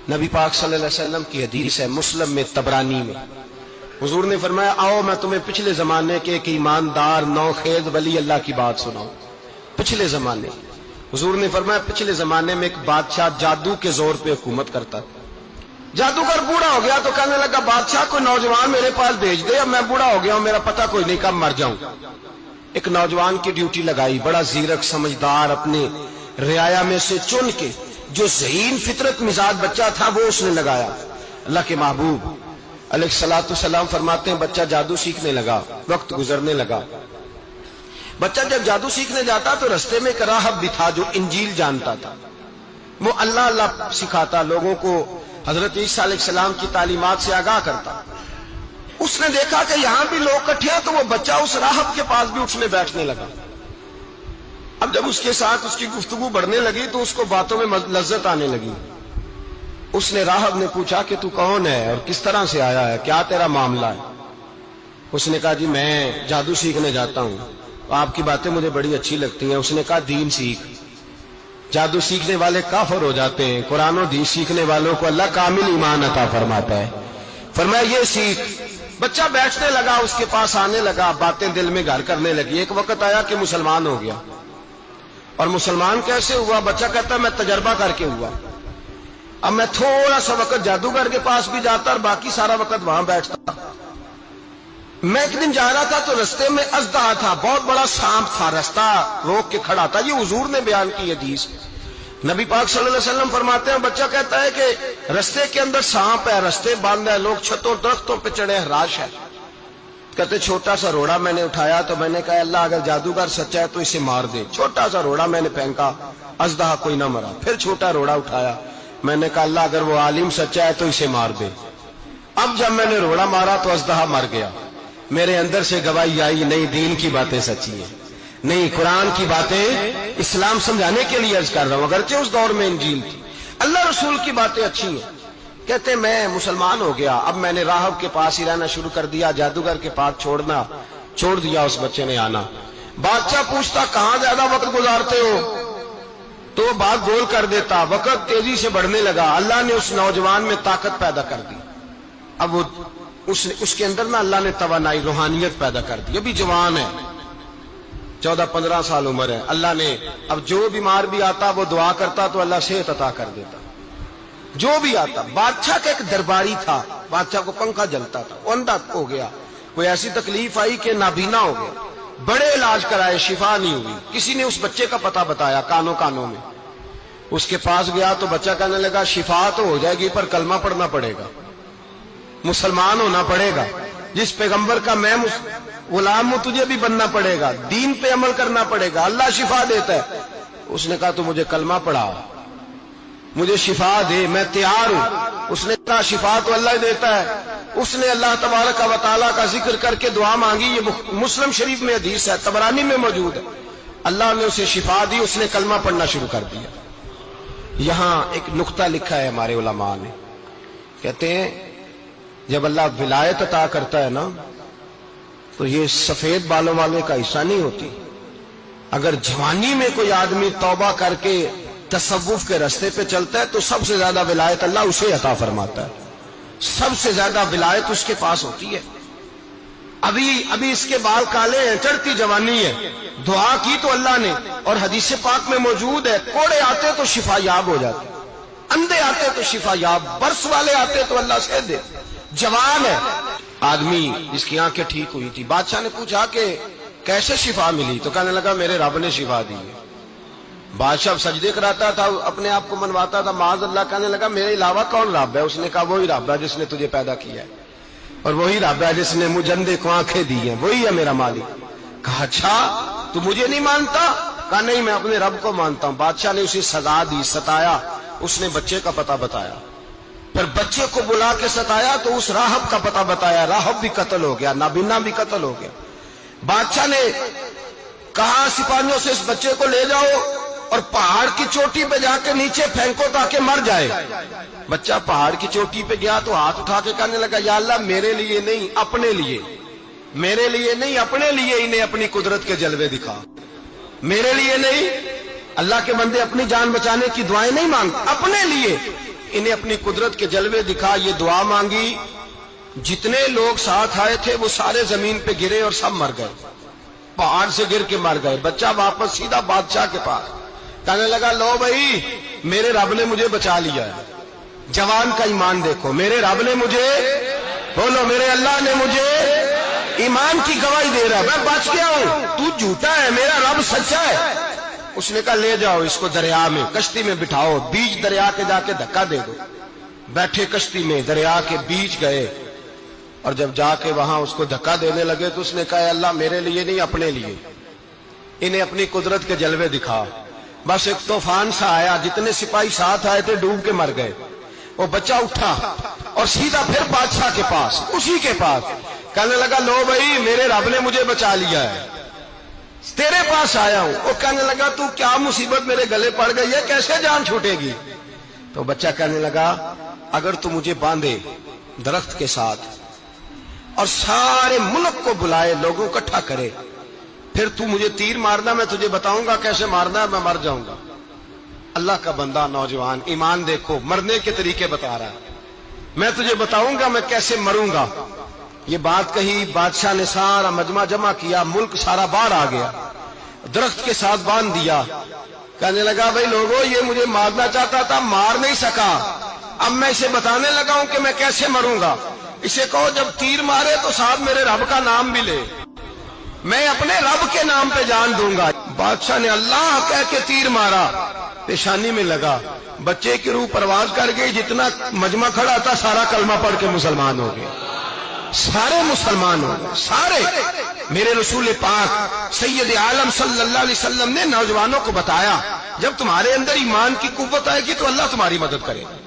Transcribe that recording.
نبی پاک صلی اللہ علیہ وسلم کی حدیث ہے مسلم میں طبرانی میں، حضور نے فرمایا آؤ میں تمہیں پچھلے زمانے کے ایک ایماندار نوخیز ولی اللہ کی بات سناؤں۔ پچھلے زمانے حضور نے فرمایا پچھلے زمانے میں ایک بادشاہ جادو کے زور پہ حکومت کرتا، جادوگر بوڑھا ہو گیا تو کہنے لگا بادشاہ کوئی نوجوان میرے پاس بھیج دے، اب میں بوڑھا ہو گیا ہوں میرا پتہ کوئی نہیں کب مر جاؤں۔ ایک نوجوان کی ڈیوٹی لگائی، بڑا زیرک سمجھدار اپنے رعایا میں سے چن کے جو ذہین فطرت مزاج بچہ تھا وہ اس نے لگایا۔ اللہ کے محبوب علیہ الصلوۃ والسلام فرماتے ہیں بچہ جادو سیکھنے لگا، وقت گزرنے لگا۔ بچہ جب جادو سیکھنے جاتا تو رستے میں ایک راہب بھی تھا جو انجیل جانتا تھا، وہ اللہ اللہ سکھاتا، لوگوں کو حضرت عیسیٰ علیہ السلام کی تعلیمات سے آگاہ کرتا۔ اس نے دیکھا کہ یہاں بھی لوگ اکٹھے ہیں تو وہ بچہ اس راہب کے پاس بھی اٹھنے بیٹھنے لگا۔ اب جب اس کے ساتھ اس کی گفتگو بڑھنے لگی تو اس کو باتوں میں لذت آنے لگی۔ اس نے راہب نے پوچھا کہ تو کون ہے اور کس طرح سے آیا ہے، کیا تیرا معاملہ ہے؟ اس نے کہا جی میں جادو سیکھنے جاتا ہوں، آپ کی باتیں مجھے بڑی اچھی لگتی ہیں۔ اس نے کہا دین سیکھ، جادو سیکھنے والے کافر ہو جاتے ہیں، قرآن و دین سیکھنے والوں کو اللہ کامل ایمان عطا فرماتا ہے۔ فرمایا یہ سیکھ۔ بچہ بیٹھنے لگا، اس کے پاس آنے لگا، باتیں دل میں گھر کرنے لگی۔ ایک وقت آیا کہ مسلمان ہو گیا، اور مسلمان کیسے ہوا؟ بچہ کہتا ہے میں تجربہ کر کے ہوا، اب میں تھوڑا سا وقت جادوگر کے پاس بھی جاتا اور باقی سارا وقت وہاں بیٹھتا۔ میں ایک دن جا رہا تھا تو رستے میں اژدہا تھا، بہت بڑا سانپ تھا، رستہ روک کے کھڑا تھا۔ یہ حضور نے بیان کی حدیث، نبی پاک صلی اللہ علیہ وسلم فرماتے ہیں بچہ کہتا ہے کہ رستے کے اندر سانپ ہے، رستے بند ہے، لوگ چھتوں درختوں پہ چڑھے، ہراش ہے۔ کہتے چھوٹا سا روڑا میں نے اٹھایا تو میں نے کہا اللہ اگر جادوگر سچا ہے تو اسے مار دے۔ چھوٹا سا روڑا میں نے پھینکا، اژدہا کوئی نہ مرا۔ پھر چھوٹا روڑا اٹھایا، میں نے کہا اللہ اگر وہ عالم سچا ہے تو اسے مار دے۔ اب جب میں نے روڑا مارا تو اژدہا مر گیا۔ میرے اندر سے گواہی آئی نہیں دین کی باتیں سچی ہیں، نہیں قرآن کی باتیں اسلام سمجھانے کے لیے عرض کر رہا ہوں، اگرچہ اس دور میں انجیل تھی، اللہ رسول کی باتیں اچھی ہیں۔ کہتے میں مسلمان ہو گیا، اب میں نے راہب کے پاس ہی رہنا شروع کر دیا، جادوگر کے پاس چھوڑ دیا۔ اس بچے نے آنا، بادشاہ پوچھتا کہاں زیادہ وقت گزارتے ہو تو وہ بات گول کر دیتا۔ وقت تیزی سے بڑھنے لگا، اللہ نے اس نوجوان میں طاقت پیدا کر دی۔ اب وہ اس کے اندر نا اللہ نے توانائی روحانیت پیدا کر دی، ابھی جوان ہے، 14-15 سال عمر ہے۔ اللہ نے اب جو بیمار بھی آتا وہ دعا کرتا تو اللہ صحت عطا کر دیتا، جو بھی آتا۔ بادشاہ کا ایک درباری تھا، بادشاہ کو پنکھا جلتا تھا، وہ اندھا ہو گیا، کوئی ایسی تکلیف آئی کہ نابینا ہو گیا، بڑے علاج کرائے شفا نہیں ہوئی۔ کسی نے اس بچے کا پتہ بتایا کانوں میں، اس کے پاس گیا تو بچہ کہنے لگا شفا تو ہو جائے گی پر کلمہ پڑھنا پڑے گا، مسلمان ہونا پڑے گا، جس پیغمبر کا میں غلام ہوں تجھے بھی بننا پڑے گا، دین پہ عمل کرنا پڑے گا، اللہ شفا دیتا ہے۔ اس نے کہا تو مجھے کلمہ پڑھا، مجھے شفا دے، میں تیار ہوں۔ اس نے کہا شفا تو اللہ دیتا ہے۔ اس نے اللہ تبارک و تعالیٰ کا ذکر کر کے دعا مانگی، یہ مسلم شریف میں حدیث ہے، طبرانی میں موجود ہے۔ اللہ نے اسے شفا دی، اس نے کلمہ پڑھنا شروع کر دیا۔ یہاں ایک نقطہ لکھا ہے ہمارے علماء نے، کہتے ہیں جب اللہ ولایت عطا کرتا ہے نا تو یہ سفید بالوں والے کا حصہ نہیں ہوتی۔ اگر جوانی میں کوئی آدمی توبہ کر کے تصوف کے راستے پہ چلتا ہے تو سب سے زیادہ ولایت اللہ اسے عطا فرماتا ہے، سب سے زیادہ ولایت اس کے پاس ہوتی ہے۔ ابھی اس کے بال کالے ہیں، چڑھتی جوانی ہے، دعا کی تو اللہ نے، اور حدیث پاک میں موجود ہے کوڑے آتے تو شفا یاب ہو جاتے، اندھے آتے تو شفا یاب، برس والے آتے تو اللہ سے دے۔ جوان ہے آدمی جس کی آنکھیں ٹھیک ہوئی تھی، بادشاہ نے پوچھا کہ کیسے شفا ملی تو کہنے لگا میرے رب نے شفا دی ہے۔ بادشاہ سجدے کراتا تھا، اپنے آپ کو منواتا تھا، معاذ اللہ، کہنے لگا میرے علاوہ کون رب ہے؟ اس نے کہا وہی رب ہے جس نے تجھے پیدا کیا ہے، اور وہی رب ہے جس نے مجھے اندھے کو آنکھیں دی ہیں، وہی ہے میرا مالک۔ کہا اچھا تو مجھے نہیں مانتا؟ کہا نہیں میں اپنے رب کو مانتا ہوں۔ بادشاہ نے اسے سزا دی، ستایا، اس نے بچے کا پتہ بتایا، پھر بچے کو بلا کے ستایا تو اس راہب کا پتہ بتایا، راہب بھی قتل ہو گیا، نابینا بھی قتل ہو گیا۔ بادشاہ نے کہا سپاہیوں سے اس بچے کو لے جاؤ اور پہاڑ کی چوٹی پہ جا کے نیچے پھینکو تاکہ مر جائے۔ بچہ پہاڑ کی چوٹی پہ گیا تو ہاتھ اٹھا کے کہنے لگا یا اللہ میرے لیے نہیں اپنے لیے، میرے لیے نہیں اپنے لیے انہیں اپنی قدرت کے جلوے دکھا، میرے لیے نہیں۔ اللہ کے بندے اپنی جان بچانے کی دعائیں نہیں مانگتے، اپنے لیے انہیں اپنی قدرت کے جلوے دکھا، یہ دعا مانگی، جتنے لوگ ساتھ آئے تھے وہ سارے زمین پہ گرے اور سب مر گئے، پہاڑ سے گر کے مر گئے۔ بچہ واپس سیدھا بادشاہ کے پاس کہنے لگا لو بھائی میرے رب نے مجھے بچا لیا ہے۔ جوان کا ایمان دیکھو، میرے رب نے مجھے، بولو میرے اللہ نے مجھے ایمان کی گواہی دے رہا ہے، میں بچ گیا ہوں، تو جھوٹا ہے، میرا رب سچا ہے۔ اس نے کہا لے جاؤ اس کو دریا میں، کشتی میں بٹھاؤ، بیچ دریا کے جا کے دھکا دے دو۔ بیٹھے کشتی میں، دریا کے بیچ گئے، اور جب جا کے وہاں اس کو دھکا دینے لگے تو اس نے کہا اللہ میرے لیے نہیں اپنے لیے، انہیں اپنی قدرت کے جلوے دکھا۔ بس ایک طوفان سا آیا، جتنے سپاہی ساتھ آئے تھے ڈوب کے مر گئے۔ وہ بچہ اٹھا اور سیدھا پھر بادشاہ کے پاس، اسی کے پاس کہنے لگا لو بھائی میرے رب نے مجھے بچا لیا ہے، تیرے پاس آیا ہوں۔ وہ کہنے لگا تو کیا مصیبت میرے گلے پڑ گئی ہے، کیسے جان چھوٹے گی؟ تو بچہ کہنے لگا اگر تو مجھے باندھے درخت کے ساتھ اور سارے ملک کو بلائے، لوگوں کو اکٹھا کرے، پھر تو مجھے تیر مارنا، میں تجھے بتاؤں گا کیسے مارنا ہے، میں مر جاؤں گا۔ اللہ کا بندہ نوجوان ایمان دیکھو، مرنے کے طریقے بتا رہا ہے، میں تجھے بتاؤں گا میں کیسے مروں گا۔ یہ بات کہی، بادشاہ نے سارا مجمع جمع کیا، ملک سارا باہر آ گیا، درخت کے ساتھ باندھ دیا۔ کہنے لگا بھائی لوگوں یہ مجھے مارنا چاہتا تھا، مار نہیں سکا، اب میں اسے بتانے لگا ہوں کہ میں کیسے مروں گا۔ اسے کہو جب تیر مارے تو ساتھ میرے رب کا نام بھی لے، میں اپنے رب کے نام پہ جان دوں گا۔ بادشاہ نے اللہ کہہ کے تیر مارا، پیشانی میں لگا، بچے کی روح پرواز کر گئی، جتنا مجمع کھڑا تھا سارا کلمہ پڑھ کے مسلمان ہو گئے، سارے مسلمان ہو گئے سارے۔ میرے رسول پاک سید عالم صلی اللہ علیہ وسلم نے نوجوانوں کو بتایا جب تمہارے اندر ایمان کی قوت آئے گی تو اللہ تمہاری مدد کرے گا۔